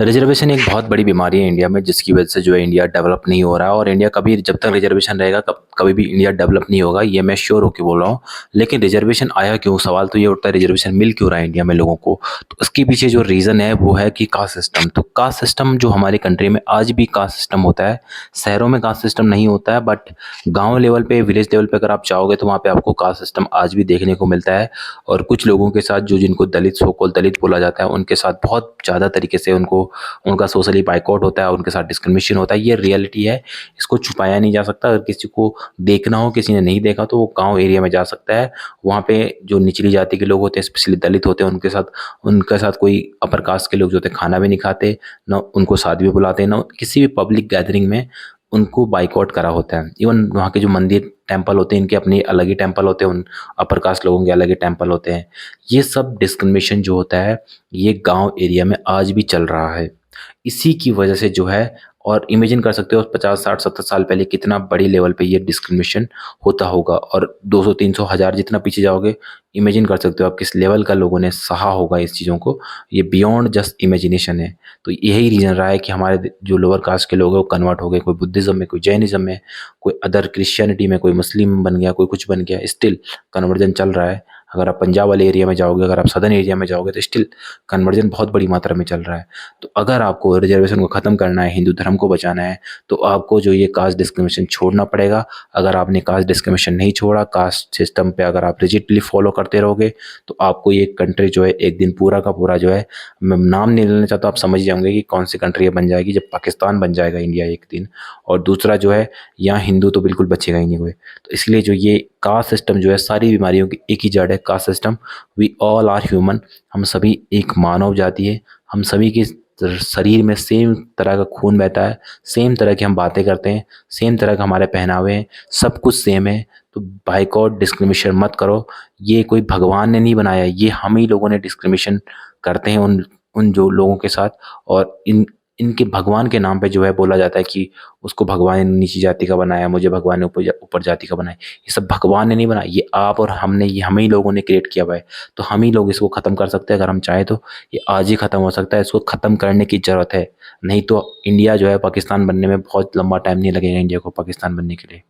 Reservation एक बहुत बड़ी बीमारी है इंडिया में, जिसकी वजह से जो है इंडिया डेवलप नहीं हो रहा है। और इंडिया कभी, जब तक रिजर्वेशन रहेगा, कभी भी इंडिया डेवलप नहीं होगा, ये मैं श्योर होकर बोल रहा हूँ। लेकिन रिजर्वेशन आया क्यों, सवाल तो ये उठता है, रिजर्वेशन मिल क्यों रहा है इंडिया में लोगों को। तो उसके पीछे जो रीज़न है वो है कि कास्ट सिस्टम। तो कास्ट सिस्टम जो हमारे कंट्री में आज भी कास्ट सिस्टम होता है। शहरों में कास्ट सिस्टम नहीं होता है, बट गाँव लेवल पे, विलेज लेवल पे अगर आप चाहोगे तो वहाँ पे आपको कास्ट सिस्टम आज भी देखने को मिलता है। और कुछ लोगों के साथ, जो जिनको दलित, सो कॉल्ड दलित बोला जाता है, उनके साथ बहुत ज़्यादा तरीके से उनका सोशली बायकॉट होता है, उनके साथ डिस्क्रिमिनेशन होता है। ये रियलिटी है, इसको छुपाया नहीं जा सकता। अगर किसी को देखना हो, किसी ने नहीं देखा, तो वो गाँव एरिया में जा सकता है। वहाँ पे जो निचली जाति के लोग होते हैं, स्पेशली दलित होते हैं, उनके साथ कोई अपर कास्ट के लोग जो होते हैं खाना भी नहीं खाते, ना उनको शादी में बुलाते, ना किसी भी पब्लिक गैदरिंग में उनको बाइकआउट करा होता है। इवन वहाँ के जो मंदिर टेम्पल होते हैं, इनके अपने अलग ही टेम्पल होते हैं, उन अपर कास्ट लोगों के अलग ही टेम्पल होते हैं। ये सब डिस्क्रिमिनेशन जो होता है, ये गांव एरिया में आज भी चल रहा है। इसी की वजह से जो है, और इमेजिन कर सकते हो 50 60 70 साल पहले कितना बड़ी लेवल पे ये डिस्क्रिमिनेशन होता होगा। और 200 300 हज़ार जितना पीछे जाओगे, इमेजिन कर सकते हो आप किस लेवल का लोगों ने सहा होगा इस चीज़ों को। ये बियॉन्ड जस्ट इमेजिनेशन है। तो यही रीज़न रहा है कि हमारे जो लोअर कास्ट के लोग हैं वो कन्वर्ट हो गए, कोई बुद्धिज़्म में, कोई जैनिज़्म में, कोई अदर क्रिश्चियनिटी में, कोई मुस्लिम बन गया, कोई कुछ बन गया। स्टिल कन्वर्जन चल रहा है। अगर आप पंजाब वाले एरिया में जाओगे, अगर आप सदर्न एरिया में जाओगे, तो स्टिल कन्वर्जन बहुत बड़ी मात्रा में चल रहा है। तो अगर आपको रिजर्वेशन को ख़त्म करना है, हिंदू धर्म को बचाना है, तो आपको जो ये कास्ट डिस्क्रिमिनेशन छोड़ना पड़ेगा। अगर आपने कास्ट डिस्क्रिमिनेशन नहीं छोड़ा, कास्ट सिस्टम पे अगर आप रिजिडली फॉलो करते रहोगे, तो आपको ये कंट्री जो है एक दिन पूरा का पूरा जो है, मैं नाम नहीं लेना चाहता, आप समझ जाओगे कि कौन सी कंट्री ये बन जाएगी, जब पाकिस्तान बन जाएगा इंडिया एक दिन। और दूसरा जो है, यहाँ हिंदू तो बिल्कुल बचेगा ही नहीं कोई। तो इसलिए जो ये कास्ट सिस्टम जो है, सारी बीमारियों की एक ही जड़ है, caste system. We all are human, हम सभी एक मानव जाति है। हम सभी के शरीर में सेम तरह का खून बहता है, सेम तरह की हम बातें करते हैं, सेम तरह का हमारे पहनावे हैं, सब कुछ सेम है। तो बाइकआउट, डिस्क्रिमिनेशन मत करो। ये कोई भगवान ने नहीं बनाया, ये हम ही लोगों ने डिस्क्रिमिनेशन करते हैं उन उन जो लोगों के साथ। और इनके भगवान के नाम पे जो है बोला जाता है कि उसको भगवान ने नीची जाति का बनाया, मुझे भगवान ने ऊपर ऊपर जाति का बनाया। ये सब भगवान ने नहीं बनाया, ये आप और हमने, ये हम ही लोगों ने क्रिएट किया हुआ है। तो हम ही लोग इसको ख़त्म कर सकते हैं अगर हम चाहें तो। ये आज ही ख़त्म हो सकता है, इसको ख़त्म करने की ज़रूरत है। नहीं तो इंडिया जो है पाकिस्तान बनने में बहुत लंबा टाइम नहीं लगेगा इंडिया को पाकिस्तान बनने के लिए।